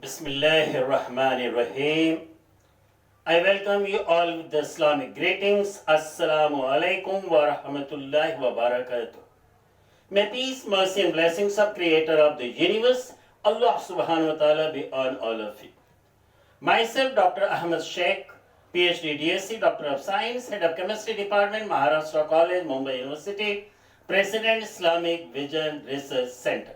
Bismillahirrahmanirrahim. I welcome you all with the Islamic greetings. Assalamu alaikum wa rahmatullahi wa barakatuh. May peace, mercy and blessings of Creator of the universe, Allah subhanahu wa ta'ala be on all of you. Myself, Dr. Ahmed Sheikh, PhD DSc, Doctor of Science, Head of Chemistry Department, Maharashtra College, Mumbai University, President, Islamic Vision Research Center.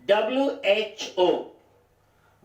WHO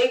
1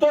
2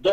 2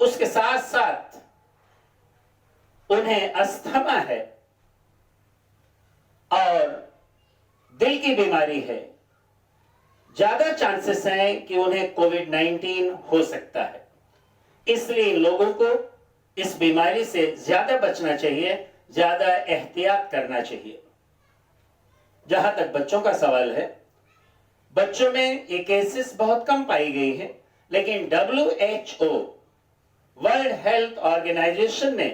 اس کے ساتھ ساتھ انہیں asthma ہے اور دل کی بیماری ہے، زیادہ چانسز ہیں کہ انہیں کووڈ-19 ہو سکتا ہے۔ اس لیے ان لوگوں کو اس بیماری سے زیادہ بچنا چاہیے، زیادہ احتیاط کرنا چاہیے۔ جہاں تک بچوں کا سوال ہے، بچوں میں یہ کیسز بہت کم پائی گئی ہے، لیکن WHO ورلڈ ہیلتھ آرگنائزیشن نے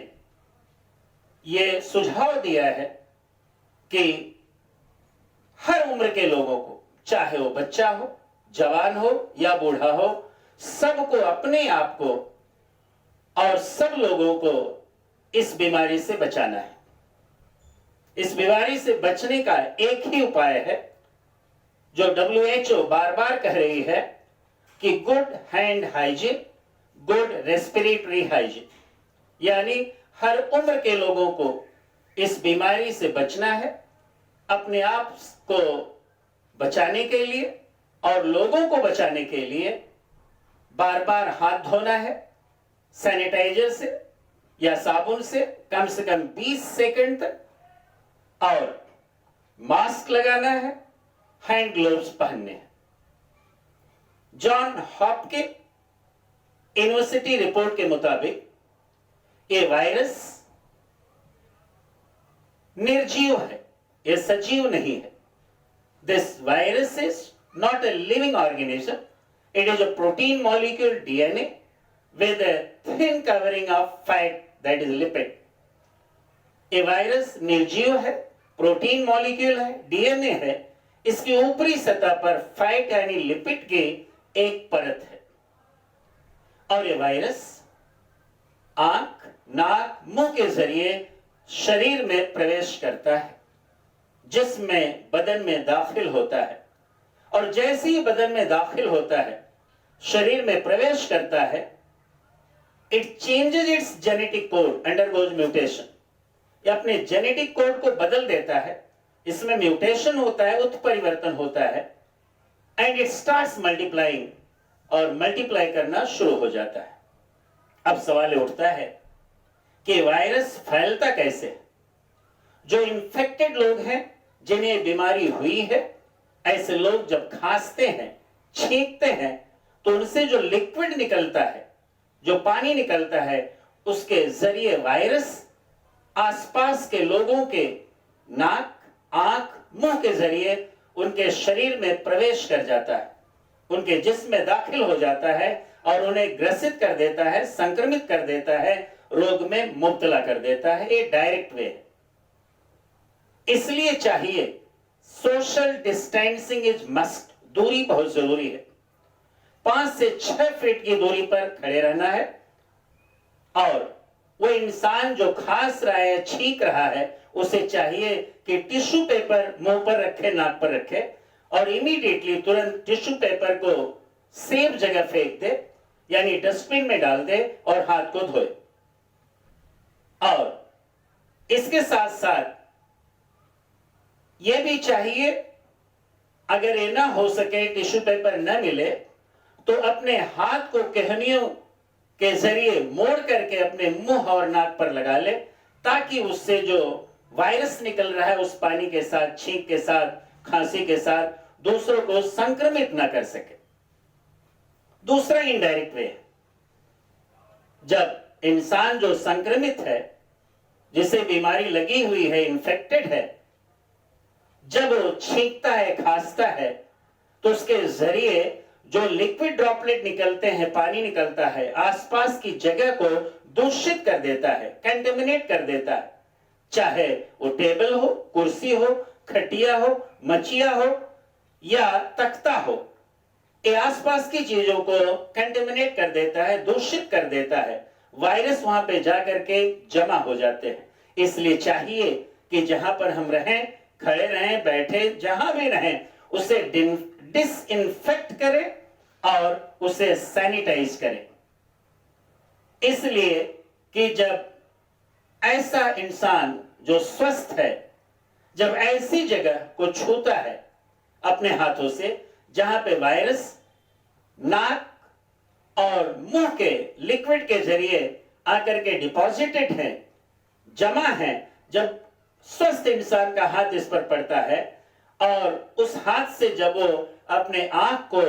یہ سجھاؤ دیا ہے کہ ہر عمر کے لوگوں کو، چاہے وہ بچہ ہو، جوان ہو یا بوڑھا ہو، سب کو اپنے آپ کو اور سب لوگوں کو اس بیماری سے بچانا ہے۔ اس بیماری سے بچنے کا ایک ہی اپائے ہے جو WHO بار بار کہہ رہی ہے کہ good hand hygiene, good respiratory hygiene, یعنی ہر عمر کے لوگوں کو اس بیماری سے بچنا ہے، اپنے آپ کو بچانے کے لیے اور لوگوں کو بچانے کے لیے بار بار ہاتھ دھونا ہے، سینیٹائزر سے یا صابن سے کم 20 سیکنڈ تک، اور ماسک لگانا ہے، ہینڈ گلوز پہننے ہیں۔ جان ہاپکن یونیورسٹی رپورٹ کے مطابق یہ وائرس نرجیو ہے، یہ سجیو نہیں ہے۔ This virus is not a living organism. It is a protein molecule DNA with a thin covering of fat, that is lipid. یہ وائرس نرجیو ہے، پروٹین مالیکیول ہے، ڈی این اے ہے، اس کی اوپری سطح پر فیٹ یعنی لپڈ کی ایک پرت ہے، اور یہ وائرس آنکھ، ناک، منہ کے ذریعے شریر میں پرویش کرتا ہے، جسم میں، بدن میں داخل ہوتا ہے، اور جیسے ہی بدن میں داخل ہوتا ہے، شریر میں پرویش کرتا ہے، it changes its genetic code, undergoes mutation. یہ اپنے جینیٹک کوڈ کو بدل دیتا ہے، اس میں میوٹیشن ہوتا ہے، اتپریورتن ہوتا ہے، and it starts multiplying، اور ملٹیپلائی کرنا شروع ہو جاتا ہے۔ اب سوال اٹھتا ہے کہ وائرس پھیلتا کیسے؟ جو انفیکٹڈ لوگ ہیں، جنہیں بیماری ہوئی ہے، ایسے لوگ جب کھانستے ہیں، چھینکتے ہیں، تو ان سے جو لکوڈ نکلتا ہے، جو پانی نکلتا ہے، اس کے ذریعے وائرس آس پاس کے لوگوں کے ناک، آنکھ، منہ کے ذریعے ان کے شریر میں پرویش کر جاتا ہے، ان کے جسم میں داخل ہو جاتا ہے اور انہیں گرست کر دیتا ہے، سنکرمت کر دیتا ہے، روگ میں مبتلا کر دیتا ہے۔ یہ ڈائریکٹ وے ہے۔ اس لیے چاہیے سوشل ڈسٹینسنگ از مسٹ، دوری بہت ضروری ہے، 5 سے 6 فٹ کی دوری پر کھڑے رہنا ہے، اور وہ انسان جو کھانس رہا ہے، چھینک رہا ہے، اسے چاہیے کہ ٹیشو پیپر منہ پر رکھے، ناک پر رکھے، اور امیڈیٹلی ترنت ٹیشو پیپر کو سیف جگہ پھینک دے، یعنی ڈسٹ بن میں ڈال دے اور ہاتھ کو دھوئے۔ اور اس کے ساتھ ساتھ یہ بھی چاہیے، اگر یہ نہ ہو سکے، ٹیشو پیپر نہ ملے، تو اپنے ہاتھ کو کہنیوں کے ذریعے موڑ کر کے اپنے منہ اور ناک پر لگا لے، تاکہ اس سے جو وائرس نکل رہا ہے اس پانی کے ساتھ، چھینک کے ساتھ، کھانسی کے ساتھ، دوسروں کو سنکرمت نہ کر سکے۔ دوسرا انڈائریکٹ وے، جب انسان جو سنکرمت ہے، جسے بیماری لگی ہوئی ہے، انفیکٹڈ ہے، جب وہ چھینکتا ہے، کھانستا ہے، تو اس کے ذریعے جو لیکوڈ ڈراپلیٹ نکلتے ہیں، پانی نکلتا ہے، آس پاس کی جگہ کو دوشت کر دیتا ہے، کنٹامینیٹ کر دیتا ہے، چاہے وہ ٹیبل ہو، کرسی ہو، کھٹیا ہو، مچیا ہو یا تختہ ہو، یہ آس پاس کی چیزوں کو کنٹامینیٹ کر دیتا ہے، دوشت کر دیتا ہے، وائرس وہاں پہ جا کر کے جمع ہو جاتے ہیں۔ اس لیے چاہیے کہ جہاں پر ہم رہیں، کھڑے رہیں، بیٹھے، جہاں بھی رہیں، اسے ڈس انفیکٹ کریں اور اسے سینیٹائز کریں، اس لیے کہ جب ایسا انسان جو سوستھ ہے، جب ایسی جگہ کو چھوتا ہے اپنے ہاتھوں سے جہاں پہ وائرس ناک، اور منہ کے لکوڈ کے ذریعے آ کر کے ڈپازیٹڈ ہیں، جمع ہیں. جب سوستھ انسان کا ہاتھ اس پر پڑتا ہے اور اس ہاتھ سے جب وہ اپنے آنکھ کو،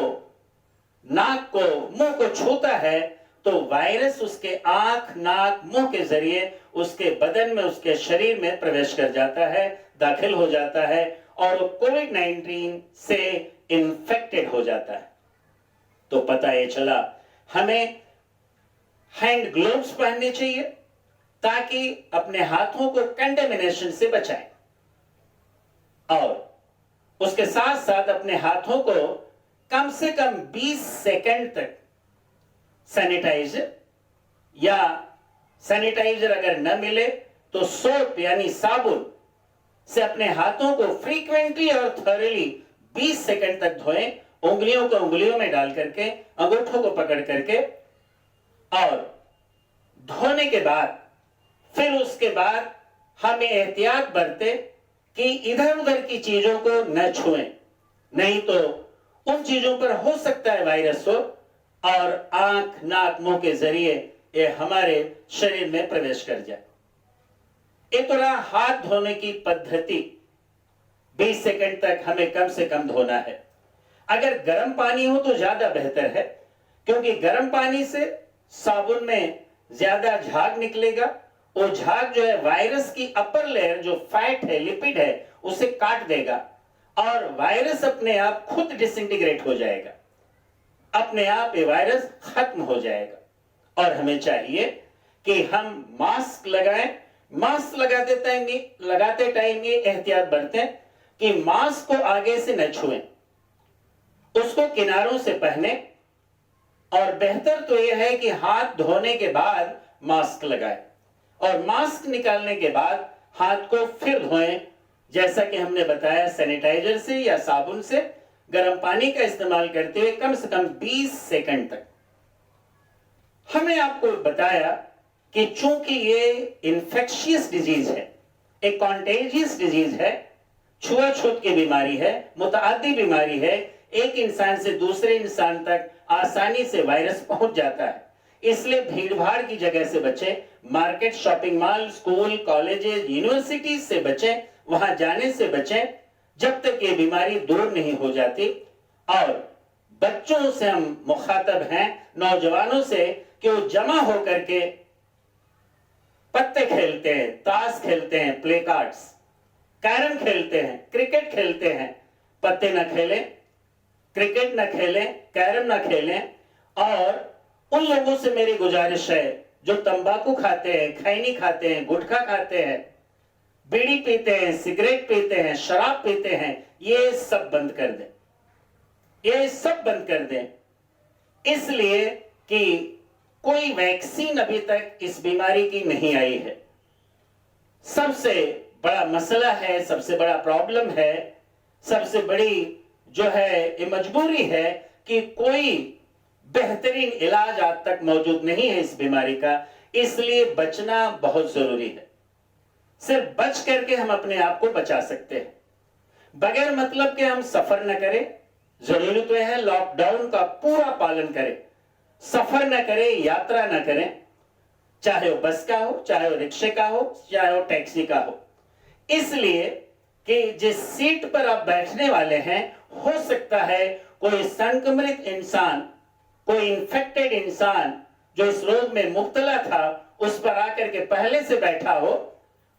ناک کو، منہ کو چھوتا ہے تو وائرس اس کے آنکھ، ناک، منہ کے ذریعے اس کے بدن میں، اس کے شریر میں پرویش کر جاتا ہے، داخل ہو جاتا ہے اور وہ کووڈ-19 سے انفیکٹڈ ہو جاتا ہے. تو پتہ یہ چلا ہمیں ہینڈ گلوز پہننے چاہیے تاکہ اپنے ہاتھوں کو کنٹامینیشن سے بچائیں، اور اس کے ساتھ ساتھ اپنے ہاتھوں کو کم سے کم 20 سیکنڈ تک سینیٹائزر، یا سینیٹائزر اگر نہ ملے تو سوپ یعنی صابن سے اپنے ہاتھوں کو فریکوینٹلی اور تھورلی 20 سیکنڈ تک دھوئیں، انگلیوں کو انگلیوں میں ڈال کر کے، انگوٹھوں کو پکڑ کر کے، اور دھونے کے بعد پھر اس کے بعد ہمیں احتیاط برتے کہ ادھر ادھر کی چیزوں کو نہ چھوئیں، نہیں تو ان چیزوں پر ہو سکتا ہے وائرس ہو اور آنکھ، ناک، منہ کے ذریعے یہ ہمارے شریر میں پرویش کر جائے. اتنا ہاتھ دھونے کی پدھتی 20 سیکنڈ تک ہمیں کم سے کم دھونا ہے. اگر گرم پانی ہو تو زیادہ بہتر ہے، کیونکہ گرم پانی سے صابن میں زیادہ جھاگ نکلے گا. وہ جھاگ جو ہے وائرس کی اپر لیئر جو فیٹ ہے، لپڈ ہے، اسے کاٹ دے گا اور وائرس اپنے آپ خود ڈس انٹیگریٹ ہو جائے گا، اپنے آپ یہ وائرس ختم ہو جائے گا. اور ہمیں چاہیے کہ ہم ماسک لگائیں. ماسک لگاتے ٹائم یہ احتیاط برتیں کہ ماسک کو آگے سے نہ چھوئیں، اس کو کناروں سے پہنیں، اور بہتر تو یہ ہے کہ ہاتھ دھونے کے بعد ماسک لگائیں اور ماسک نکالنے کے بعد ہاتھ کو پھر دھوئیں، جیسا کہ ہم نے بتایا سینیٹائزر سے یا صابن سے گرم پانی کا استعمال کرتے ہوئے کم سے کم 20 سیکنڈ تک. ہمیں آپ کو بتایا کہ چونکہ یہ انفیکشیس ڈیزیز ہے، ایک کانٹیجیس ڈیزیز ہے، چھوا چھوت کی بیماری ہے، متعدی بیماری ہے، ایک انسان سے دوسرے انسان تک آسانی سے وائرس پہنچ جاتا ہے. اس لیے بھیڑ بھاڑ کی جگہ سے بچیں، market, shopping mall, school, colleges, universities سے بچیں، وہاں جانے سے بچیں جب تک یہ بیماری دور نہیں ہو جاتی. اور بچوں سے ہم مخاطب ہیں، نوجوانوں سے، کہ وہ جمع ہو کر کے پتے کھیلتے ہیں، تاش کھیلتے ہیں، پلے کارڈز، کیرم کھیلتے ہیں، کرکٹ کھیلتے ہیں. پتے نہ کھیلیں، کرکٹ نہ کھیلیں، کیرم نہ کھیلیں. اور ان لوگوں سے میری گزارش ہے جو تمباکو کھاتے ہیں، کھینی کھاتے ہیں، گٹکا کھاتے ہیں، بیڑی پیتے ہیں، سگریٹ پیتے ہیں، شراب پیتے ہیں، یہ سب بند کر دیں، یہ سب بند کر دیں. اس لیے کہ کوئی ویکسین ابھی تک اس بیماری کی نہیں آئی ہے. سب سے بڑا مسئلہ ہے، سب سے بڑا پرابلم ہے، سب سے بڑی جو ہے یہ مجبوری ہے کہ کوئی بہترین علاج آج تک موجود نہیں ہے اس بیماری کا. اس لیے بچنا بہت ضروری ہے. صرف بچ کر کے ہم اپنے آپ کو بچا سکتے ہیں، بغیر مطلب کہ ہم سفر نہ کریں. ضروری تو ہے لاک ڈاؤن کا پورا پالن کریں، سفر نہ کریں، یاترا نہ کریں، چاہے وہ بس کا ہو، چاہے وہ رکشے کا ہو، چاہے وہ ٹیکسی کا ہو. اس لیے کہ جس سیٹ پر آپ بیٹھنے والے ہیں ہو سکتا ہے کوئی سنکرمت انسان، کوئی انفیکٹڈ انسان جو اس روگ میں مبتلا تھا اس پر آ کر کے پہلے سے بیٹھا ہو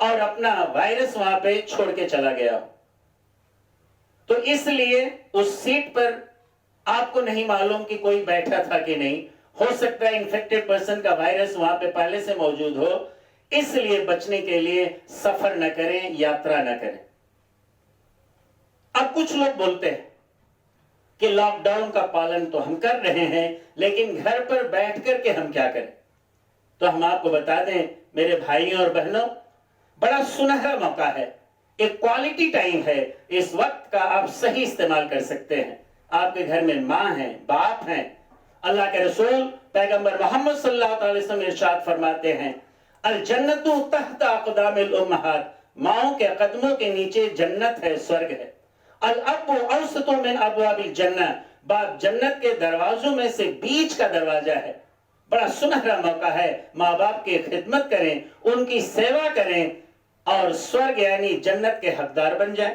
اور اپنا وائرس وہاں پہ چھوڑ کے چلا گیا ہو. تو اس لیے اس سیٹ پر آپ کو نہیں معلوم کہ کوئی بیٹھا تھا کہ نہیں، ہو سکتا ہے انفیکٹڈ پرسن کا وائرس وہاں پہ پہلے سے موجود ہو. اس لیے بچنے کے لیے سفر نہ کریں، یاترا نہ کریں. اب کچھ لوگ بولتے ہیں کہ لاک ڈاؤن کا پالن تو ہم کر رہے ہیں لیکن گھر پر بیٹھ کر کے ہم کیا کریں. تو ہم آپ کو بتا دیں میرے بھائیوں اور بہنوں، بڑا سنہرا موقع ہے، ایک کوالٹی ٹائم ہے. اس وقت کا آپ صحیح استعمال کر سکتے ہیں. آپ کے گھر میں ماں ہیں، باپ ہیں. اللہ کے رسول پیغمبر محمد صلی اللہ علیہ وسلم ارشاد فرماتے ہیں الجنت تحت اقدام الامہات، ماؤں کے قدموں کے نیچے جنت ہے، سورگ ہے. الاب اوسط من ابواب الجنہ، باپ جنت کے دروازوں میں سے بیچ کا دروازہ ہے. بڑا سنہرا موقع ہے. ماں باپ کی خدمت کریں, ان کی سیوا کریں اور سورگ یعنی جنت کے حقدار بن جائیں.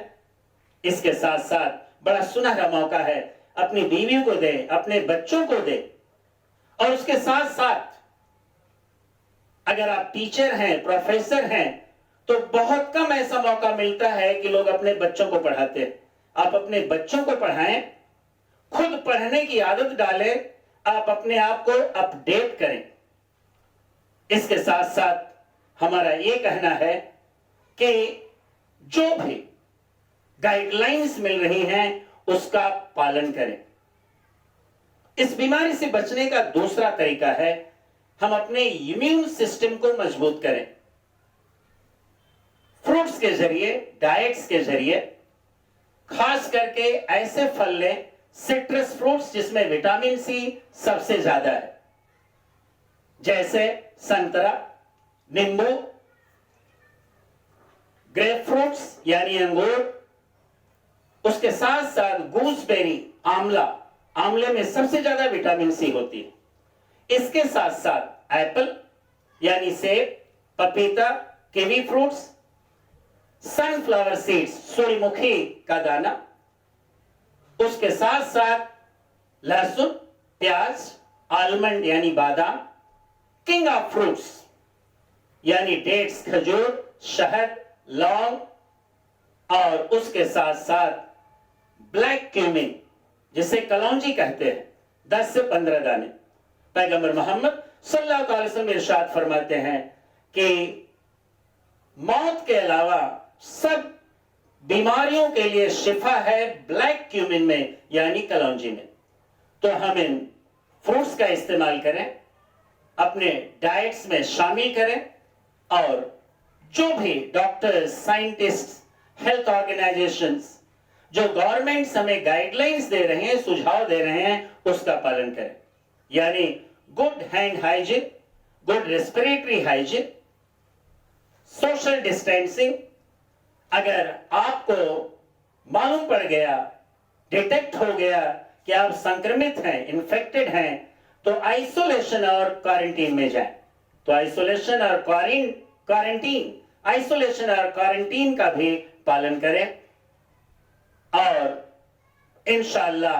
اس کے ساتھ ساتھ بڑا سنہرا موقع ہے, اپنی بیوی کو دیں, اپنے بچوں کو دیں. اور اس کے ساتھ ساتھ اگر آپ ٹیچر ہیں, پروفیسر ہیں, تو بہت کم ایسا موقع ملتا ہے کہ لوگ اپنے بچوں کو پڑھاتے ہیں. آپ اپنے بچوں کو پڑھائیں, خود پڑھنے کی عادت ڈالیں, آپ اپنے آپ کو اپ ڈیٹ کریں. اس کے ساتھ ساتھ ہمارا یہ کہنا ہے کہ جو بھی گائیڈ لائنز مل رہی ہیں اس کا پالن کریں. اس بیماری سے بچنے کا دوسرا طریقہ ہے ہم اپنے امیون سسٹم کو مضبوط کریں. فروٹس کے ذریعے, ڈائٹس کے ذریعے, خاص کر کے ایسے پھل لیں, سٹرس فروٹس جس میں وٹامن سی سب سے زیادہ ہے, جیسے سنترا, نیمبو, گریپ فروٹس یعنی انگور. اس کے ساتھ ساتھ گوس بیری, آملہ, آملے میں سب سے زیادہ وٹامن سی ہوتی ہے. اس کے ساتھ ساتھ ایپل یعنی سیب, پپیتا, کیوی فروٹس, سن فلاور سیڈز, سورج مکھی کا دانہ. اس کے ساتھ ساتھ لہسن, پیاز, آلمنڈ یعنی بادام, کنگ آف فروٹس یعنی ڈیٹس, کھجور, شہد, لونگ, اور اس کے ساتھ ساتھ بلیک کیومن جسے کلونجی کہتے ہیں, 10 سے 15 دانے. پیغمبر محمد صلی اللہ علیہ وسلم ارشاد فرماتے ہیں کہ موت کے علاوہ سب بیماریوں کے لیے شفا ہے بلیک کیومن میں یعنی کلونجی میں. تو ہم ان فروٹس کا استعمال کریں, اپنے ڈائٹس میں شامل کریں, اور جو بھی ڈاکٹرز, سائنٹسٹ, ہیلتھ آرگنائزیشنز جو گورنمنٹس ہمیں گائیڈ لائنز دے رہے ہیں, سجھاؤ دے رہے ہیں, اس کا پالن کریں. یعنی good hand hygiene, good respiratory hygiene, social distancing. اگر آپ کو معلوم پڑ گیا, ڈیٹیکٹ ہو گیا کہ آپ سنکرمت ہیں, انفیکٹڈ ہیں, تو آئسولیشن اور کوارنٹین میں جائیں. تو آئسولیشن اور کوارنٹین کا بھی پالن کریں. اور انشاءاللہ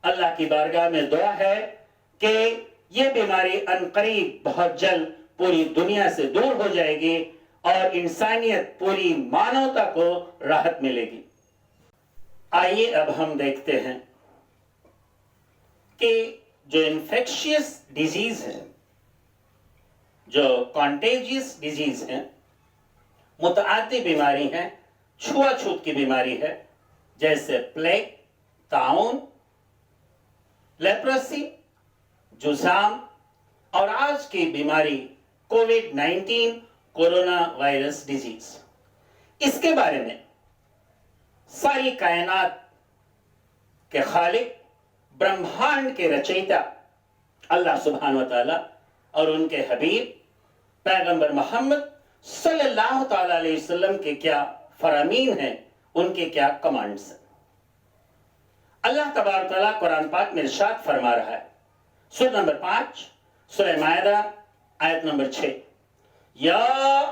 اللہ کی بارگاہ میں دعا ہے کہ یہ بیماری عنقریب بہت جلد پوری دنیا سے دور ہو جائے گی اور انسانیت, پوری مانوتا کو راحت ملے گی. آئیے اب ہم دیکھتے ہیں کہ جو انفیکشیس ڈیزیز ہے, جو کانٹیجیس ڈیزیز ہیں, متعدی بیماری ہیں, چھوا چھوت کی بیماری ہے, جیسے پلیگ, طاعون, لیپرسی, جزام, اور آج کی بیماری کووڈ-19 کورونا وائرس ڈیزیز. اس کے بارے میں ساری کائنات کے خالق, برہمانڈ کے رچیتا اللہ سبحانہ و تعالی اور ان کے حبیب پیغمبر محمد صلی اللہ تعالی علیہ وسلم کے کیا فرامین ہیں, ان کے کیا کمانڈز ہیں. اللہ تبارک و تعالی قرآن پاک میں ارشاد فرما رہا ہے, سورہ نمبر 5, سورہ مائدہ, آیت نمبر 6. یا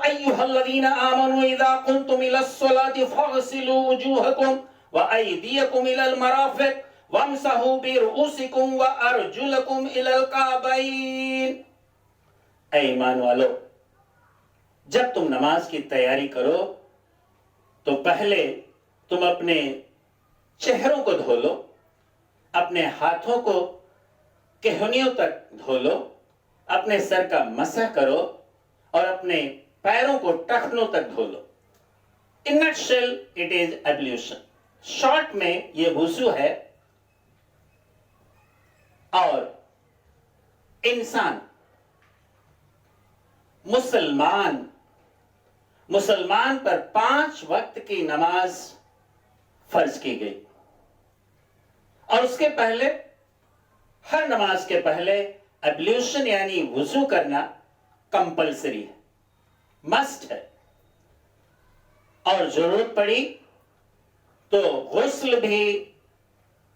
ایھا الذین آمنوا اذا قمتم الی الصلاۃ فاغسلوا وجوہکم وایدیکم الی المرافق وامسحوا برؤوسکم وارجلکم الی الکعبین. اے ایمان والو, جب تم نماز کی تیاری کرو تو پہلے تم اپنے چہروں کو دھو لو, اپنے ہاتھوں کو کہنیوں تک دھو لو, اپنے سر کا مسح کرو, اور اپنے پیروں کو ٹخنوں تک دھو لو. In nutshell, it is ablution. Short میں یہ وضو ہے. اور انسان مسلمان پر 5 وقت کی نماز فرض کی گئی, اور اس کے پہلے, ہر نماز کے پہلے ایبلیوشن یعنی وضو کرنا کمپلسری ہے, مسٹ ہے. اور ضرورت پڑی تو غسل بھی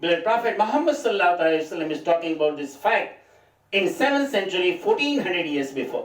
beloved Prophet Muhammad sallallahu alaihi wasallam is talking about this fact in 7th century, 1400 years before.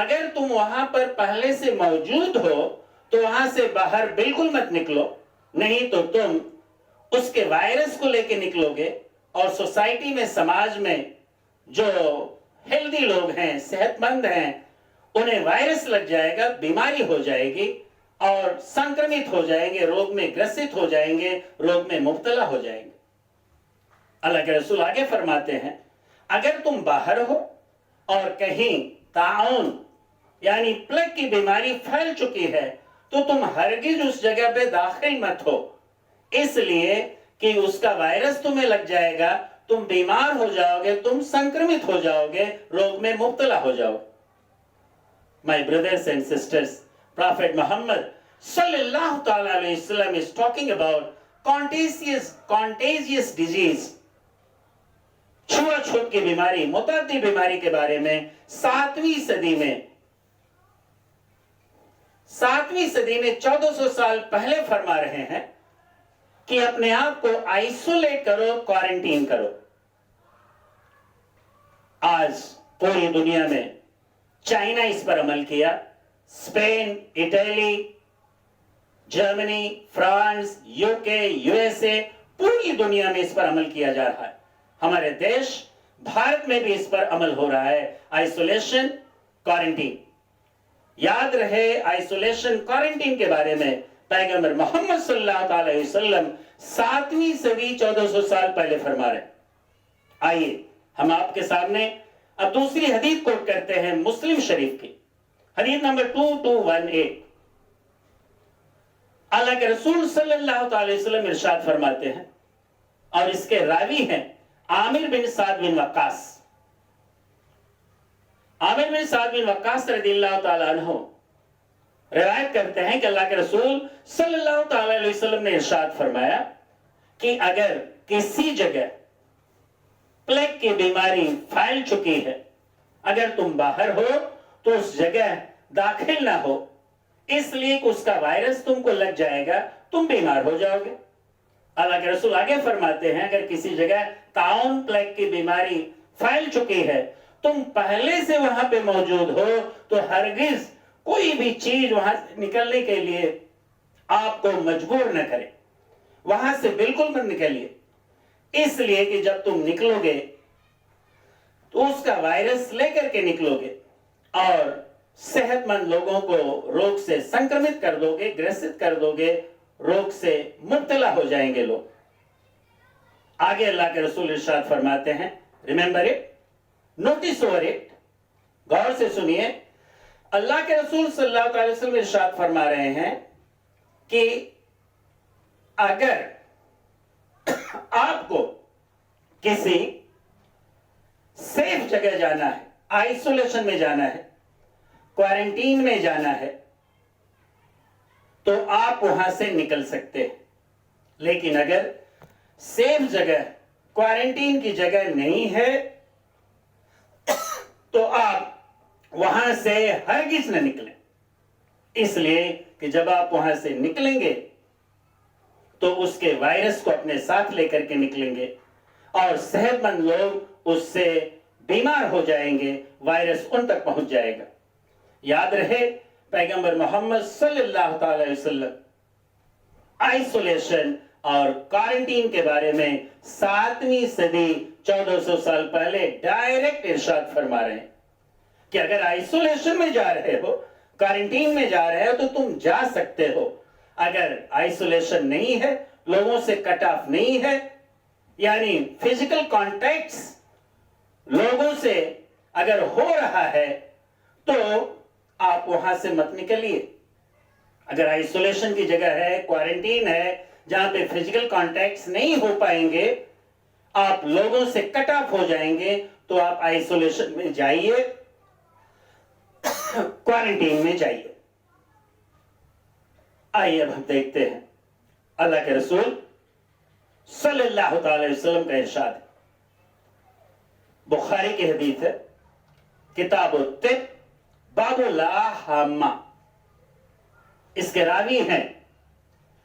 اگر تم وہاں پر پہلے سے موجود ہو تو وہاں سے باہر بالکل مت نکلو، نہیں تو تم اس کے وائرس کو لے کے نکلو گے اور سوسائٹی میں، سماج میں جو ہیلدی لوگ ہیں، صحت مند ہیں، انہیں وائرس لگ جائے گا، بیماری ہو جائے گی اور سنکرمت ہو جائیں گے، روگ میں گرست ہو جائیں گے، روگ میں مبتلا ہو جائیں گے۔ اللہ کے رسول آگے فرماتے ہیں اگر تم باہر ہو اور کہیں طاعون یعنی پلگ کی بیماری پھیل چکی ہے تو تم ہرگز اس جگہ پہ داخل مت ہو، اس لیے کہ اس کا وائرس تمہیں لگ جائے گا، تم بیمار ہو جاؤ گے، تم سنکرمت ہو جاؤ گے، روگ میں مبتلا ہو جاؤ گے۔ My brothers and sisters, Prophet Muhammad sallallahu ta'ala alayhi wasallam is talking about contagious disease، چھوا چھوت کی بیماری، متعدی بیماری کے بارے میں 7ویں صدی میں 1400 سال پہلے فرما رہے ہیں کہ اپنے آپ کو آئسولیٹ کرو، کوارنٹین کرو۔ آج پوری دنیا میں چائنا اس پر عمل کیا، Spain, Italy, Germany, France, UK، USA، پوری دنیا میں اس پر عمل کیا جا رہا ہے۔ ہمارے دیش بھارت میں بھی اس پر عمل ہو رہا ہے، آئسولیشن، کوارنٹین۔ یاد رہے آئسولیشن کوارنٹین کے بارے میں پیغمبر محمد صلی اللہ علیہ وسلم 7ویں صدی 1400 سال پہلے فرما رہے ہیں۔ آئیے ہم آپ کے سامنے اب دوسری حدیث کوٹ کرتے ہیں مسلم شریف کی، حدیث نمبر 2218۔ اللہ کے رسول صلی اللہ علیہ وسلم ارشاد فرماتے ہیں، اور اس کے راوی ہیں عامر بن سعد بن وقاص۔ عامر بن سعد بن وقاص رضی اللہ تعالیٰ عنہ روایت کرتے ہیں کہ اللہ کے رسول صلی اللہ تعالیٰ علیہ وسلم نے ارشاد فرمایا کہ اگر کسی جگہ پلیگ کی بیماری پھیل چکی ہے، اگر تم باہر ہو تو اس جگہ داخل نہ ہو، اس لیے کہ اس کا وائرس تم کو لگ جائے گا، تم بیمار ہو جاؤ گے۔ اللہ کے رسول آگے فرماتے ہیں اگر کسی جگہ طاعون پلیگ کی بیماری پھیل چکی ہے، تم پہلے سے وہاں پہ موجود ہو تو ہرگز کوئی بھی چیز وہاں سے نکلنے کے لیے آپ کو مجبور نہ کرے، وہاں سے بالکل مت نکلیے، اس لیے کہ جب تم نکلو گے تو اس کا وائرس لے کر کے نکلو گے اور صحت مند لوگوں کو روگ سے سنکرمت کر دو گے، گرست کر دو گے، روگ سے مبتلا ہو جائیں گے لوگ۔ آگے اللہ کے رسول ارشاد فرماتے ہیں، remember it, notice over it, غور سے سنیے۔ اللہ کے رسول صلی اللہ علیہ وسلم ارشاد فرما رہے ہیں کہ اگر آپ کو کسی سیف جگہ جانا ہے، آئسولیشن میں جانا ہے، کوارنٹین میں جانا ہے، تو آپ وہاں سے نکل سکتے ہیں، لیکن اگر سیف جگہ، کوارنٹین کی جگہ نہیں ہے تو آپ وہاں سے ہرگز نہ نکلیں، اس لیے کہ جب آپ وہاں سے نکلیں گے تو اس کے وائرس کو اپنے ساتھ لے کر کے نکلیں گے اور صحت مند لوگ اس سے بیمار ہو جائیں گے، وائرس ان تک پہنچ جائے گا۔ یاد رہے پیغمبر محمد صلی اللہ تعالی وسلم آئسولیشن اور کوارنٹین کے بارے میں 7ویں صدی 1400 سال پہلے ڈائریکٹ ارشاد فرما رہے ہیں کہ اگر آئسولیشن میں جا رہے ہو، کوارنٹین میں جا رہے ہو تو تم جا سکتے ہو، اگر آئسولیشن نہیں ہے، لوگوں سے کٹ آف نہیں ہے، یعنی فزیکل کانٹیکٹس لوگوں سے اگر ہو رہا ہے تو آپ وہاں سے مت نکلیے۔ اگر آئسولیشن کی جگہ ہے، کوارنٹین ہے، جہاں پہ فزیکل کانٹیکٹس نہیں ہو پائیں گے، آپ لوگوں سے کٹ آف ہو جائیں گے، تو آپ آئسولیشن میں جائیے، کوارنٹین میں جائیے۔ آئیے اب ہم دیکھتے ہیں اللہ کے رسول صلی اللہ تعالی وسلم کا ارشاد ہے، بخاری کی حدیث ہے، کتاب الطب، باب لا حامہ، اس کے راوی ہیں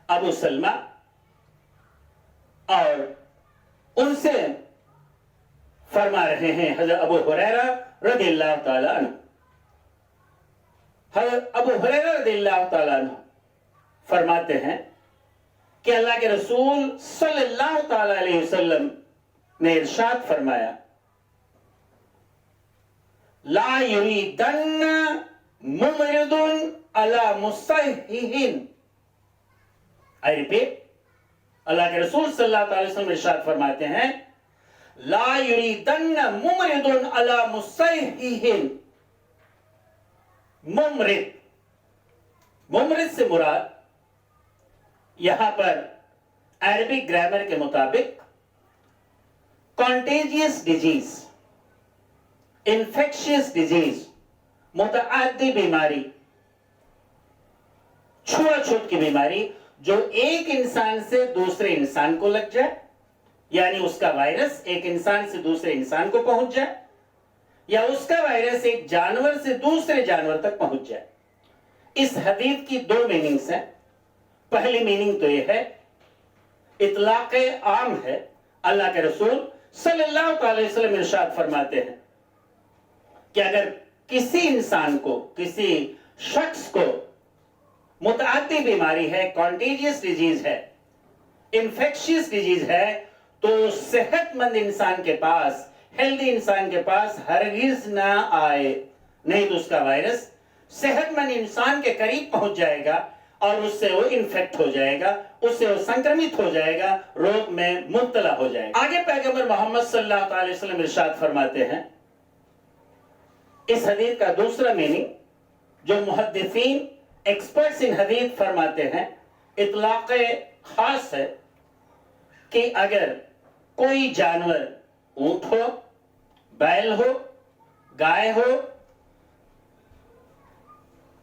ابو سلمہ، اور ان سے فرما رہے ہیں حضرت ابو ہریرہ رضی اللہ تعالی عنہ۔ حضرت ابو ہریرہ رضی اللہ تعالیٰ عنہ فرماتے ہیں کہ اللہ کے رسول صلی اللہ تعالیٰ علیہ وسلم نے ارشاد فرمایا لا یریدن ممرض علی مصحح. I repeat, اللہ کے رسول صلی اللہ علیہ وسلم ارشاد فرماتے ہیں لا یریدن ممرض علی مصحح. ممرض سے مراد یہاں پر عربک گرامر کے مطابق کانٹیجیس ڈیزیز، انفیکشیس ڈیزیز، متعدی بیماری، چھوا چھوت کی بیماری جو ایک انسان سے دوسرے انسان کو لگ جائے، یعنی اس کا وائرس ایک انسان سے دوسرے انسان کو پہنچ جائے، یا اس کا وائرس ایک جانور سے دوسرے جانور تک پہنچ جائے. اس حدیث کی دو میننگز ہیں. پہلی میننگ تو یہ ہے اطلاق عام ہے. اللہ کے رسول صلی اللہ تعالی وسلم ارشاد فرماتے ہیں کہ اگر کسی انسان کو، کسی شخص کو متعدی بیماری ہے، کانٹیجیس ڈیزیز ہے، انفیکشیس ڈیزیز ہے، تو صحت مند انسان کے پاس، ہیلدی انسان کے پاس ہرگز نہ آئے، نہیں تو اس کا وائرس صحت مند انسان کے قریب پہنچ جائے گا اور اس سے وہ انفیکٹ ہو جائے گا، اس سے وہ سنکرمت ہو جائے گا، روگ میں مبتلا ہو جائے گا. آگے پیغمبر محمد صلی اللہ علیہ وسلم ارشاد فرماتے ہیں اس حدیث کا دوسرا میننگ جو محدثین ایکسپرٹس ان حدیث فرماتے ہیں اطلاق خاص ہے کہ اگر کوئی جانور اونٹ ہو، بیل ہو، گائے ہو،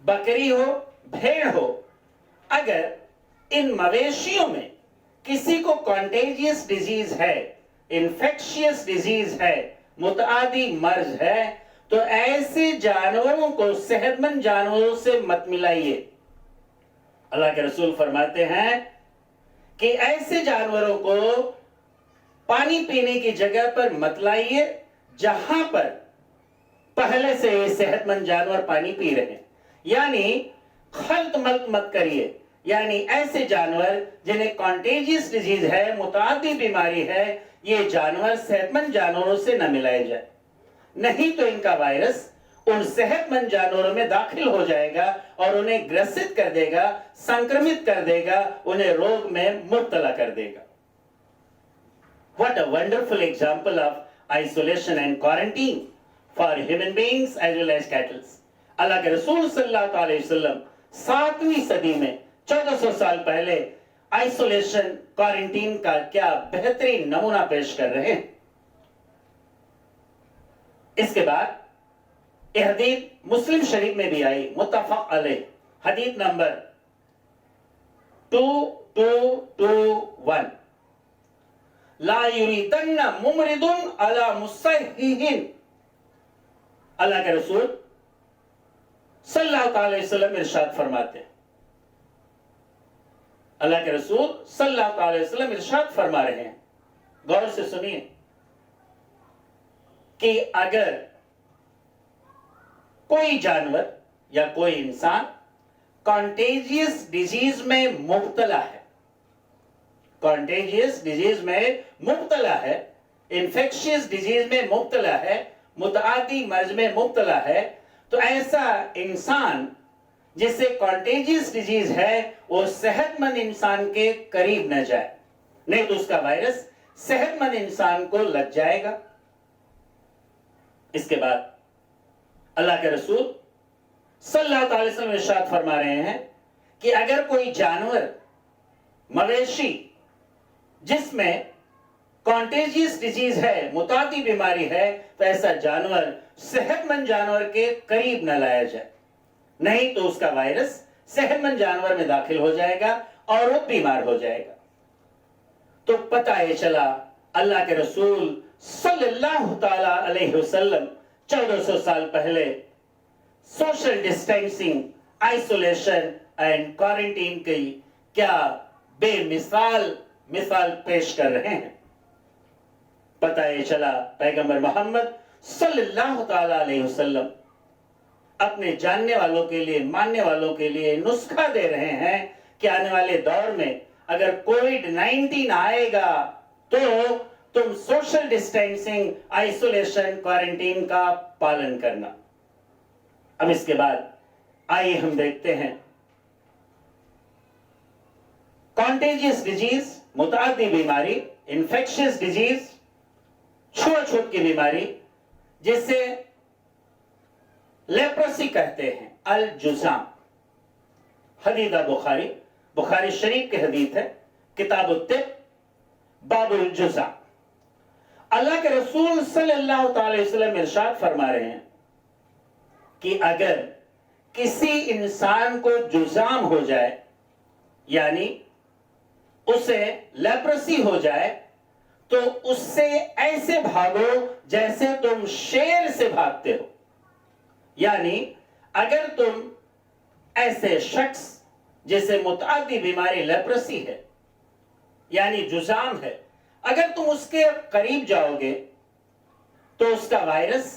بکری ہو، بھیڑ ہو، اگر ان مویشیوں میں کسی کو کانٹیجیس ڈیزیز ہے، انفیکشیس ڈیزیز ہے، متعدی مرض ہے، تو ایسے جانوروں کو صحت مند جانوروں سے مت ملائیے. اللہ کے رسول فرماتے ہیں کہ ایسے جانوروں کو پانی پینے کی جگہ پر مت لائیے جہاں پر پہلے سے یہ صحت مند جانور پانی پی رہے ہیں. یعنی خلط ملط مت کریے، یعنی ایسے جانور جنہیں کانٹیجیس ڈیزیز ہے، متعدی بیماری ہے، یہ جانور صحت مند جانوروں سے نہ ملائے جائے، نہیں تو ان کا وائرس ان صحت مند جانوروں میں داخل ہو جائے گا اور انہیں گرست کر دے گا، سنکرمت کر دے گا، انہیں روگ میں مبتلا کر دے گا. What a wonderful example of isolation and quarantine for human beings as well as cattle. اللہ کے رسول صلی اللہ علیہ وسلم 7ویں صدی میں 1400 سال پہلے آئسولیشن، کوارنٹین کا کیا بہترین نمونہ پیش کر رہے ہیں. اس کے بعد یہ حدیث مسلم شریف میں بھی آئی، متفق علیہ، حدیث نمبر 2221 لا یریدن ممرض علی مصحح. اللہ کے رسول صلی اللہ علیہ وسلم ارشاد فرماتے ہیں، اللہ کے رسول صلی اللہ علیہ وسلم ارشاد فرما رہے ہیں، غور سے سنیے، کہ اگر کوئی جانور یا کوئی انسان کانٹیجیس ڈیزیز میں مبتلا ہے، کانٹیجیس ڈیزیز میں مبتلا ہے، انفیکشیس ڈیزیز میں مبتلا ہے، متعدی مرض میں مبتلا ہے، تو ایسا انسان جس سے کانٹیجیس ڈیزیز ہے وہ صحت مند انسان کے قریب نہ جائے، نہیں تو اس کا وائرس صحت مند انسان کو لگ جائے گا. اس کے بعد اللہ کے رسول صلی اللہ علیہ وسلم ارشاد فرما رہے ہیں کہ اگر کوئی جانور، مویشی جس میں کانٹیجیس ڈیزیز ہے، متعدی بیماری ہے، تو ایسا جانور صحت مند جانور کے قریب نہ لایا جائے، نہیں تو اس کا وائرس صحت مند جانور میں داخل ہو جائے گا اور وہ بیمار ہو جائے گا. تو پتہ یہ چلا اللہ کے رسول صلی اللہ تعالی علیہ وسلم 1400 سال پہلے social distancing, isolation and quarantine کی کیا بے مثال پیش کر رہے ہیں. پتہ یہ چلا پیغمبر محمد صلی اللہ تعالی علیہ وسلم اپنے جاننے والوں کے لیے، ماننے والوں کے لیے نسخہ دے رہے ہیں کہ آنے والے دور میں اگر کووڈ-19 آئے گا تو تم سوشل ڈسٹینسنگ، آئسولیشن، کوارنٹین کا پالن کرنا۔ اب اس کے بعد آئیے ہم دیکھتے ہیں کانٹیجیس ڈیزیز، متعدی بیماری، انفیکشس ڈیزیز، چھوٹ چھوٹ کی بیماری جسے لیپروسی کہتے ہیں، الجذام۔ حدیث بخاری، بخاری شریف کی حدیث ہے، کتاب الطب، باب الجذام۔ اللہ کے رسول صلی اللہ تعالی وسلم ارشاد فرما رہے ہیں کہ اگر کسی انسان کو جذام ہو جائے، یعنی اسے لیپروسی ہو جائے، تو اس سے ایسے بھاگو جیسے تم شیر سے بھاگتے ہو۔ یعنی اگر تم ایسے شخص جسے متعدی بیماری لیپروسی ہے یعنی جذام ہے، اگر تم اس کے قریب جاؤ گے تو اس کا وائرس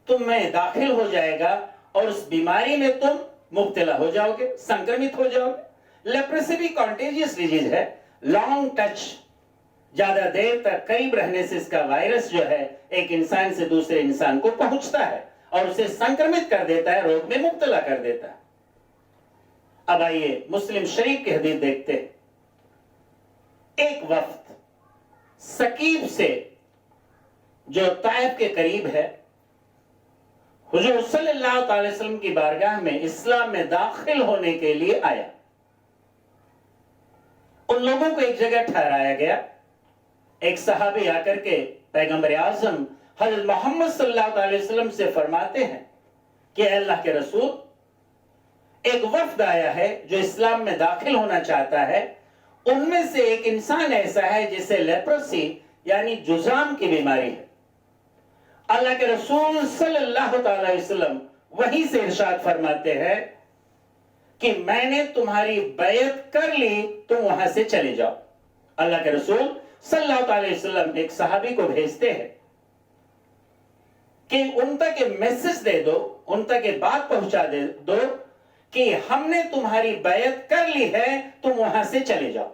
تم میں داخل ہو جائے گا اور اس بیماری میں تم مبتلا ہو جاؤ گے، سنکرمت ہو جاؤ گے۔ لیپروسی بھی کانٹیجیس ڈیزیز ہے، لانگ ٹچ، زیادہ دیر تک قریب رہنے سے اس کا وائرس جو ہے ایک انسان سے دوسرے انسان کو پہنچتا ہے اور اسے سنکرمت کر دیتا ہے، روگ میں مبتلا کر دیتا ہے۔ اب آئیے مسلم شریف کی حدیث دیکھتے ہیں۔ ایک وفد ثقیف سے جو طائف کے قریب ہے، حضور صلی اللہ تعالی وسلم کی بارگاہ میں اسلام میں داخل ہونے کے لیے آیا۔ ان لوگوں کو ایک جگہ ٹھہرایا گیا۔ ایک صحابی آ کر کے پیغمبر اعظم حضرت محمد صلی اللہ علیہ وسلم سے فرماتے ہیں کہ اے اللہ کے رسول، ایک وفد آیا ہے جو اسلام میں داخل ہونا چاہتا ہے، ان میں سے ایک انسان ایسا ہے جسے لیپروسی یعنی جذام کی بیماری ہے۔ اللہ کے رسول صلی اللہ علیہ وسلم وہیں سے ارشاد فرماتے ہیں کہ میں نے تمہاری بیعت کر لی، تم وہاں سے چلے جاؤ۔ اللہ کے رسول صلی اللہ علیہ وسلم ایک صحابی کو بھیجتے ہیں کہ ان تک میسج دے دو، ان تک بات پہنچا دو کہ ہم نے تمہاری بیعت کر لی ہے، تم وہاں سے چلے جاؤ۔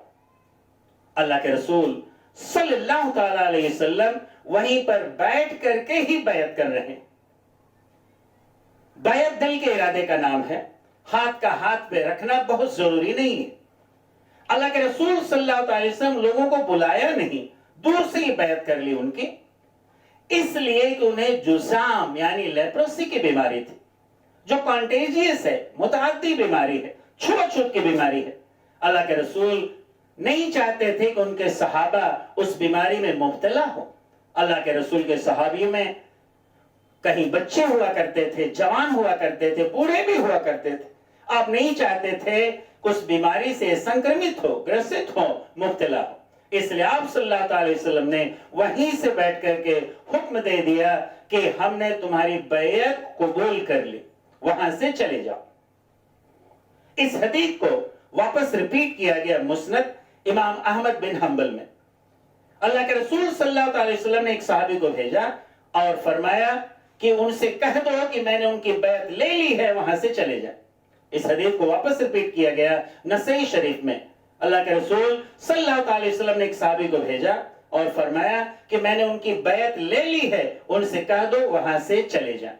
اللہ کے رسول صلی اللہ تعالی علیہ وسلم وہیں پر بیٹھ کر کے ہی بیعت کر رہے ہیں۔ بیعت دل کے ارادے کا نام ہے، ہاتھ کا ہاتھ پہ رکھنا بہت ضروری نہیں ہے۔ اللہ کے رسول صلی اللہ علیہ وسلم لوگوں کو بلایا نہیں، دور سے ہی بیعت کر لی ان کی، اس لیے کہ انہیں جذام یعنی لیپروسی کی بیماری تھی جو کانٹیجیس ہے، متعدی بیماری ہے، چھوٹ چھوٹ کی بیماری ہے۔ اللہ کے رسول نہیں چاہتے تھے کہ ان کے صحابہ اس بیماری میں مبتلا ہو۔ اللہ کے رسول کے صحابیوں میں کہیں بچے ہوا کرتے تھے، جوان ہوا کرتے تھے، بوڑھے بھی ہوا کرتے تھے۔ آپ نہیں چاہتے تھے کہ اس بیماری سے سنکرمت ہو، گرست ہو، مبتلا ہو۔ اس لیے آپ صلی اللہ علیہ وسلم نے وہیں سے بیٹھ کر کے حکم دے دیا کہ ہم نے تمہاری بیعت قبول کر لی، وہاں سے چلے جاؤ۔ اس حدیث کو واپس ریپیٹ کیا گیا مسند امام احمد بن حنبل میں۔ اللہ کے رسول صلی اللہ علیہ وسلم نے ایک صحابی کو بھیجا اور فرمایا کہ ان سے کہہ دو کہ میں نے ان کی بیعت لے لی ہے، وہاں سے چلے جائیں۔ اس حدیث کو واپس ریپیٹ کیا گیا نسائی شریف میں۔ اللہ کے رسول صلی اللہ علیہ وسلم نے ایک صحابی کو بھیجا اور فرمایا کہ میں نے ان کی بیعت لے لی ہے، ان سے کہہ دو وہاں سے چلے جائیں۔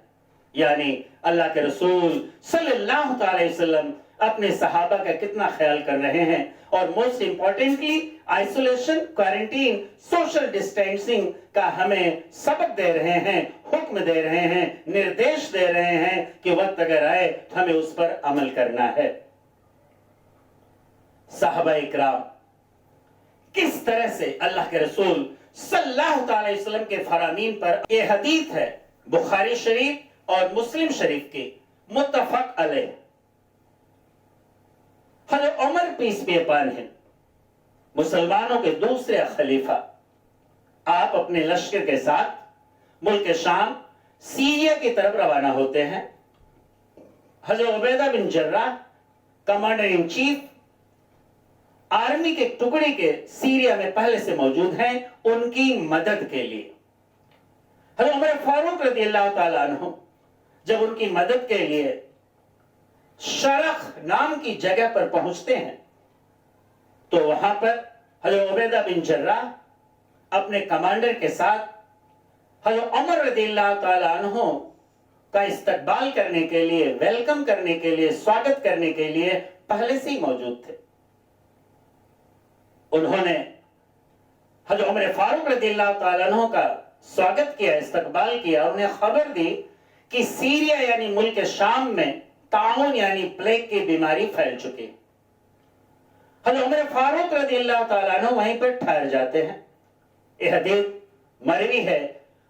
یعنی اللہ کے رسول صلی اللہ علیہ وسلم اپنے صحابہ کا کتنا خیال کر رہے ہیں، اور most importantly isolation, quarantine, social distancing کا ہمیں سبق دے رہے ہیں، حکم دے رہے ہیں، نردیش دے رہے ہیں کہ وقت اگر آئے تو ہمیں اس پر عمل کرنا ہے۔ صحابہ اکرام کس طرح سے اللہ کے رسول صلی اللہ علیہ وسلم کے فرامین پر، یہ حدیث ہے بخاری شریف اور مسلم شریف کی، متفق علیہ۔ حضرت عمر پیس بی اپان ہیں، مسلمانوں کے دوسرے خلیفہ، آپ اپنے لشکر کے ساتھ ملک شام، سیریا کی طرف روانہ ہوتے ہیں۔ حضرت عبیدہ bin Jarrah commander in chief army کے ٹکڑے کے سیریا میں پہلے سے موجود ہیں، ان کی مدد کے لیے۔ حضرت عمر فاروق رضی اللہ تعالیٰ عنہ جب ان کی مدد کے لیے شرخ نام کی جگہ پر پہنچتے ہیں تو وہاں پر حضرت عبیدہ بن جراح اپنے کمانڈر کے ساتھ حضرت عمر رضی اللہ تعالیٰ عنہ کا استقبال کرنے کے لیے، ویلکم کرنے کے لیے، سواگت کرنے کے لیے پہلے سے ہی موجود تھے۔ انہوں نے حضرت عمر فاروق رضی اللہ تعالیٰ عنہ کا سواگت کیا، استقبال کیا، اور انہیں خبر دی کہ سیریا یعنی ملک شام میں طاعون یعنی پلیگ کی بیماری پھیل چکی۔ حضرت عمر فاروق رضی اللہ تعالیٰ عنہ وہیں پر ٹھہر جاتے ہیں۔ یہ حدیث مروی ہے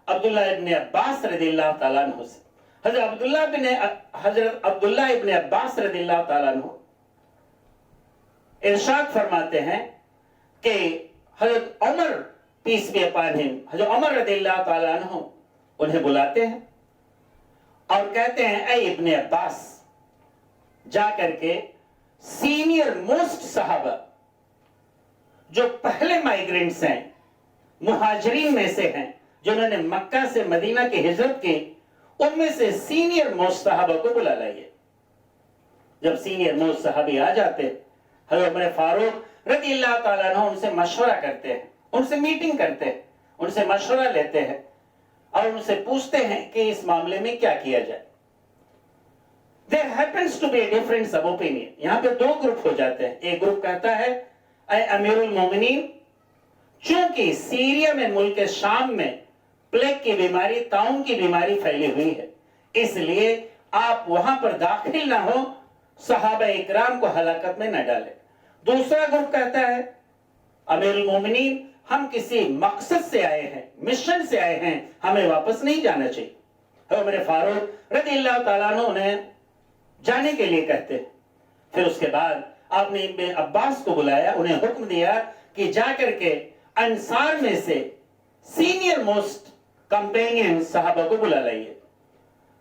عبداللہ ابن عباس رضی اللہ تعالیٰ عنہ سے۔ حضرت عبداللہ ابن عباس رضی اللہ تعالیٰ عنہ ارشاد فرماتے ہیں کہ حضرت عمر پیس بی اپان ہم، حضرت عمر رضی اللہ تعالیٰ عنہ انہیں بلاتے ہیں اور کہتے ہیں اے ابن عباس، جا کر کے سینئر موسٹ صحابہ جو پہلے مائیگرینٹس ہیں، مہاجرین میں سے ہیں، جنہوں نے مکہ سے مدینہ کی ہجرت کی، ان میں سے سینئر موسٹ صحابہ کو بلا لائیے۔ جب سینئر موسٹ صحابی آ جاتے، حضرت عمر فاروق رضی اللہ تعالیٰ عنہ ان سے مشورہ کرتے ہیں، ان سے میٹنگ کرتے ہیں، ان سے مشورہ لیتے ہیں اور ان سے پوچھتے ہیں کہ اس معاملے میں کیا کیا جائے۔ There happens to be a difference of opinion. یہاں پہ دو گروپ ہو جاتے ہیں۔ ایک گروپ کہتا ہے اے امیر المومنین، چونکہ سیریا میں ملک شام میں پلیگ کی بیماری، طاعون کی بیماری پھیلی ہوئی ہے، اس لیے آپ وہاں پر داخل نہ ہو، صحابہ اکرام کو ہلاکت میں نہ ڈالیں۔ دوسرا گروپ کہتا ہے امیر المومنین، ہم کسی مقصد سے آئے ہیں، مشن سے آئے ہیں، ہمیں واپس نہیں جانا چاہیے۔ عمر فاروق رضی اللہ تعالیٰ عنہ انہیں جانے کے لیے کہتے ہیں۔ پھر اس کے بعد آپ نے ابن عباس کو بلایا، انہیں حکم دیا کہ جا کر کے انصار میں سے سینئر موسٹ کمپینین صحابہ کو بلا لائیے۔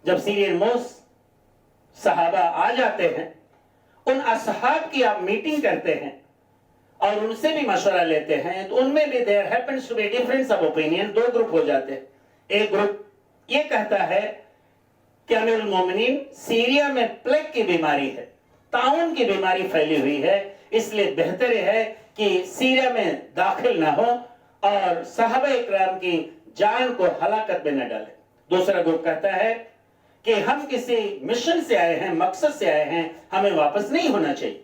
جب سینئر موسٹ صحابہ آ جاتے ہیں، ان اصحاب کی آپ میٹنگ کرتے ہیں اور ان سے بھی مشورہ لیتے ہیں، تو ان میں بھی there happens to be a difference of opinion، دو گروپ ہو جاتے ہیں۔ ایک گروپ یہ کہتا ہے کہ امیر المومنین، سیریا میں پلیگ کی بیماری ہے، طاعون کی بیماری پھیلی ہوئی ہے، اس لیے بہتر ہے کہ سیریا میں داخل نہ ہو اور صحابہ اکرام کی جان کو ہلاکت میں نہ ڈالیں۔ دوسرا گروپ کہتا ہے کہ ہم کسی مشن سے آئے ہیں، مقصد سے آئے ہیں، ہمیں واپس نہیں ہونا چاہیے۔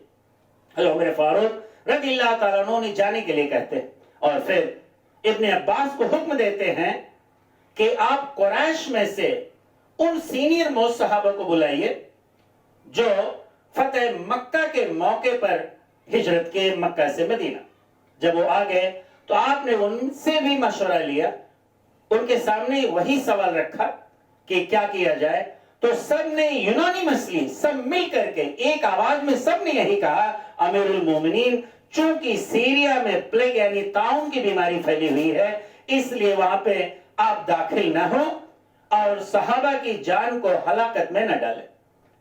حضرت عمر فاروق رضی اللہ تعالیٰ عنہ نے جانے کے لیے کہتے ہیں اور پھر ابن عباس کو حکم دیتے ہیں کہ آپ قریش میں سے ان سینئر موسٹ صحابہ کو بلائیے جو فتح مکہ کے موقع پر ہجرت کے مکہ سے مدینہ۔ جب وہ آ گئے تو آپ نے ان سے بھی مشورہ لیا، ان کے سامنے وہی سوال رکھا کہ کیا کیا جائے، تو سب نے یونانیمسلی، سب مل کر کے ایک آواز میں سب نے یہی کہا امیر المومنین، چونکہ سیریا میں پلیگ یعنی طاعون کی بیماری پھیلی ہوئی ہے، اس لیے وہاں پہ آپ داخل نہ ہو اور صحابہ کی جان کو ہلاکت میں نہ ڈالیں۔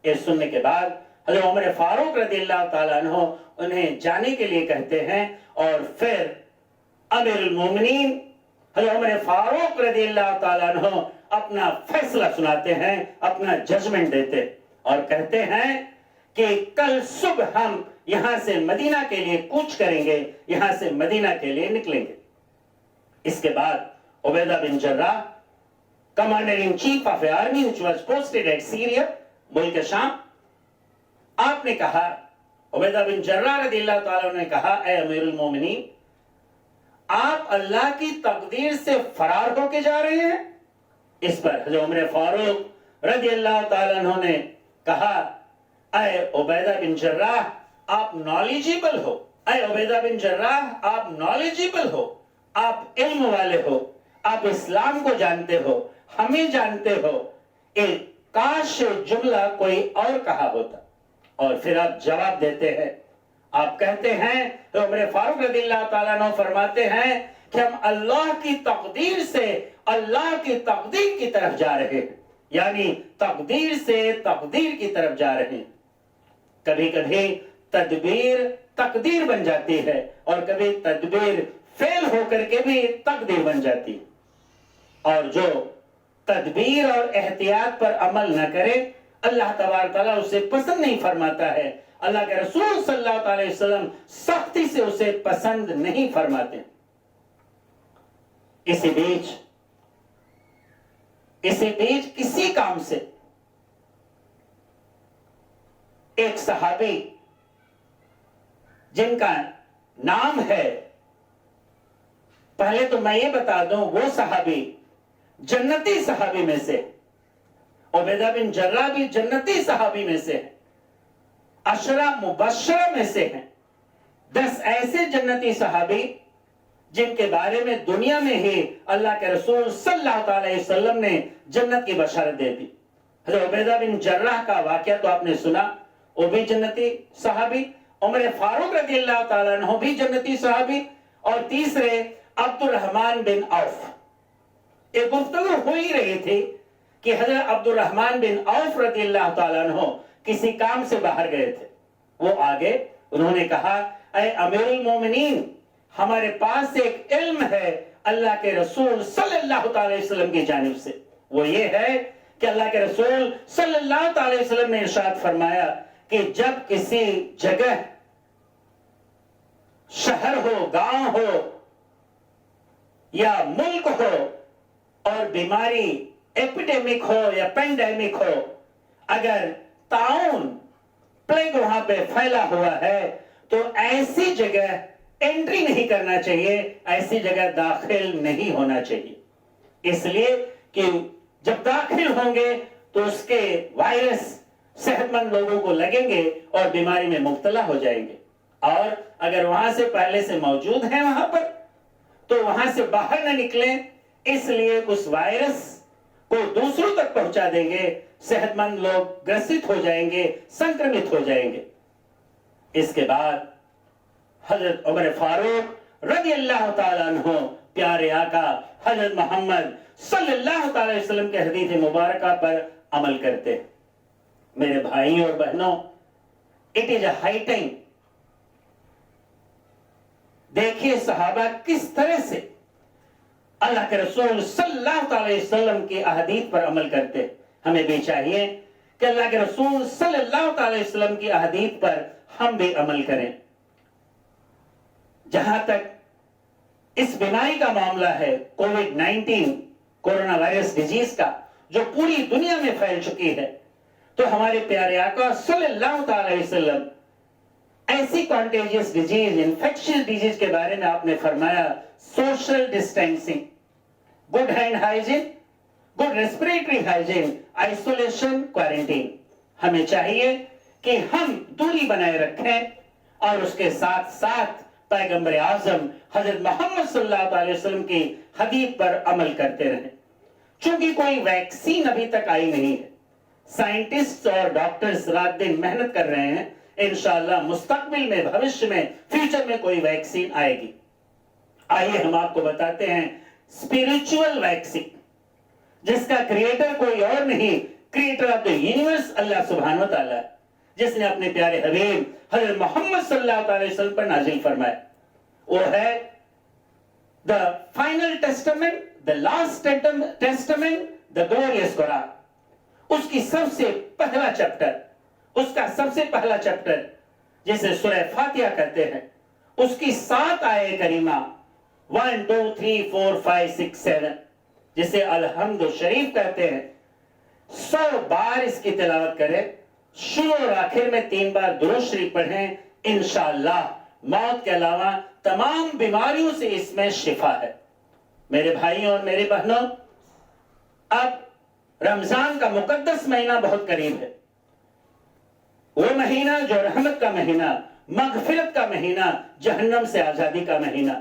یہ سننے کے بعد حضرت عمر فاروق رضی اللہ تعالیٰ عنہ انہیں جانے کے لیے کہتے ہیں اور پھر امیر المومنین حضرت عمر فاروق رضی اللہ تعالیٰ عنہ اپنا فیصلہ سناتے ہیں، اپنا ججمنٹ دیتے اور کہتے ہیں کہ کل صبح ہم یہاں سے مدینہ کے لیے کوچ کریں گے، یہاں سے مدینہ کے لیے نکلیں گے۔ اس کے بعد Ubaidah bin Jarrah, commander in chief of army which was posted at Syria، ملک شام، آپ نے کہا، عبیدہ بن جراح رضی اللہ تعالیٰ نے کہا اے امیر المومنین، آپ اللہ کی تقدیر سے فرار ہو کے جا رہے ہیں؟ اس پر حضرت عمر فاروق رضی اللہ تعالیٰ عنہ نے کہا اے عبیدہ بن جراح، آپ نالیجیبل ہو، اے عبیدہ بن جراح آپ نالیجیبل ہو، آپ علم والے ہو، آپ اسلام کو جانتے ہو، ہمیں جانتے ہو، ایک کاش جملہ کوئی اور کہا ہوتا۔ اور پھر آپ جواب دیتے ہیں، آپ کہتے ہیں، عمر فاروق رضی اللہ تعالیٰ عنہ فرماتے ہیں کہ ہم اللہ کی تقدیر سے اللہ کی تقدیر کی طرف جا رہے ہیں، یعنی تقدیر سے تقدیر کی طرف جا رہے ہیں۔ کبھی کبھی تدبیر تقدیر بن جاتی ہے اور کبھی تدبیر فیل ہو کر کے بھی تقدیر بن جاتی ہے۔ اور جو تدبیر اور احتیاط پر عمل نہ کرے اللہ تبارک تعالیٰ اسے پسند نہیں فرماتا ہے. اللہ کے رسول صلی اللہ علیہ وسلم سختی سے اسے پسند نہیں فرماتے. اسی بیچ کسی کام سے ایک صحابی جن کا نام ہے، پہلے تو میں یہ بتا دوں وہ صحابی جنتی صحابی میں سے، عبیدہ بن جراح بھی جنتی صحابی میں سے ہے، عشرہ مبشرہ میں سے ہیں. 10 ایسے جنتی صحابی جن کے بارے میں دنیا میں ہی اللہ کے رسول صلی اللہ علیہ وسلم نے جنت کی بشارت دے دی. حضرت عبیدہ بن جراح کا واقعہ تو آپ نے سنا، وہ بھی جنتی صحابی. عمر فاروق رضی اللہ تعالیٰ عنہ بھی جنتی صحابی. اور تیسرے عبد الرحمن بن عوف. ایک گفتگو ہو ہی رہی تھی کہ حضرت عبد الرحمن بن عوف رضی اللہ تعالیٰ عنہ کسی کام سے باہر گئے تھے. وہ آگے انہوں نے کہا اے امیر المومنین، ہمارے پاس ایک علم ہے اللہ کے رسول صلی اللہ علیہ وسلم کی جانب سے. وہ یہ ہے کہ اللہ کے رسول صلی اللہ علیہ وسلم نے ارشاد فرمایا کہ جب کسی جگہ، شہر ہو، گاؤں ہو یا ملک ہو اور بیماری ایپیڈیمک ہو یا پینڈیمک ہو، اگر طاعون پلیگ وہاں پہ پھیلا ہوا ہے تو ایسی جگہ انٹری نہیں کرنا چاہیے، ایسی جگہ داخل نہیں ہونا چاہیے. اس لیے کہ جب داخل ہوں گے تو اس کے وائرس صحت مند لوگوں کو لگیں گے اور بیماری میں مبتلا ہو جائیں گے. اور اگر وہاں سے پہلے سے موجود ہیں وہاں پر تو وہاں سے باہر نہ نکلیں، اس لیے اس وائرس کو دوسروں تک پہنچا دیں گے، صحت مند لوگ گرست ہو جائیں گے، سنکرمت ہو جائیں گے. اس کے بعد حضرت عمر فاروق رضی اللہ تعالیٰ عنہ پیارے آقا حضرت محمد صلی اللہ علیہ وسلم کے حدیث مبارکہ پر عمل کرتے. میرے بھائیوں اور بہنوں، it is a high time. دیکھیے صحابہ کس طرح سے اللہ کے رسول صلی اللہ علیہ وسلم کی احادیث پر عمل کرتے. ہمیں بھی چاہیے کہ اللہ کے رسول صلی اللہ علیہ وسلم کی احادیث پر ہم بھی عمل کریں. جہاں تک اس بیماری کا معاملہ ہے، کووڈ-19 کورونا وائرس ڈیزیز کا، جو پوری دنیا میں پھیل چکی ہے، تو ہمارے پیارے آقا صلی اللہ علیہ وسلم ایسی کانٹیجیس ڈیزیز، انفیکشس ڈیزیز کے بارے میں آپ نے فرمایا social distancing, good hand hygiene, good respiratory hygiene, isolation, quarantine. ہمیں چاہیے کہ ہم دوری بنائے رکھیں اور اس کے ساتھ ساتھ پیغمبر اعظم حضرت محمد صلی اللہ علیہ وسلم کی حدیث پر عمل کرتے رہیں. چونکہ کوئی ویکسین ابھی تک آئی نہیں ہے، سائنٹسٹ اور ڈاکٹرز رات دن محنت کر رہے ہیں. انشاءاللہ مستقبل میں، بھوشیہ میں، فیوچر میں کوئی ویکسین آئے گی. آئیے ہم آپ کو بتاتے ہیں اسپیریچول ویکسین، جس کا کریٹر کوئی اور نہیں، کریٹر آف دا یونیورس اللہ سبحانہ و تعالیٰ، جس نے اپنے پیارے حبیب حضرت محمد صلی اللہ علیہ وسلم پر نازل فرمایا. وہ ہے the final testament, the last testament, the glorious Quran. اس کی سب سے پہلا چیپٹر، اس کا سب سے پہلا چیپٹر جسے سورہ فاتحہ کہتے ہیں، اس کی 7 آیے کریمہ 1 2 3 4 5 6 7 جسے الحمد شریف کہتے ہیں، 100 بار اس کی تلاوت کرے، شروع اور آخر میں 3 بار درود شریف پڑھیں، انشاءاللہ موت کے علاوہ تمام بیماریوں سے اس میں شفا ہے. میرے بھائیوں اور میری بہنوں، اب رمضان کا مقدس مہینہ بہت قریب ہے. وہ مہینہ جو رحمت کا مہینہ، مغفرت کا مہینہ، جہنم سے آزادی کا مہینہ.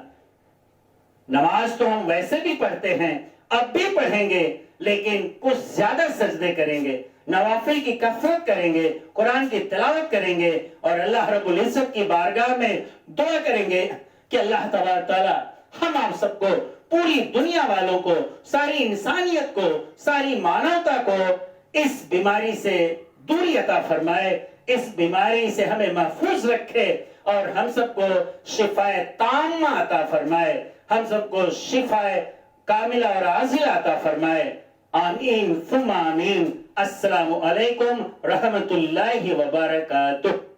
نماز تو ہم ویسے بھی پڑھتے ہیں، اب بھی پڑھیں گے، لیکن کچھ زیادہ سجدے کریں گے، نوافل کی کثرت کریں گے، قرآن کی تلاوت کریں گے اور اللہ رب العزت کی بارگاہ میں دعا کریں گے کہ اللہ تبارک تعالیٰ ہم آپ سب کو، پوری دنیا والوں کو، ساری انسانیت کو، ساری مانوتا کو اس بیماری سے دوری عطا فرمائے، اس بیماری سے ہمیں محفوظ رکھے اور ہم سب کو شفائے تامہ عطا فرمائے، ہم سب کو شفائے کاملہ اور عاجلہ عطا فرمائے. آمین ثم آمین. السلام علیکم رحمت اللہ وبرکاتہ.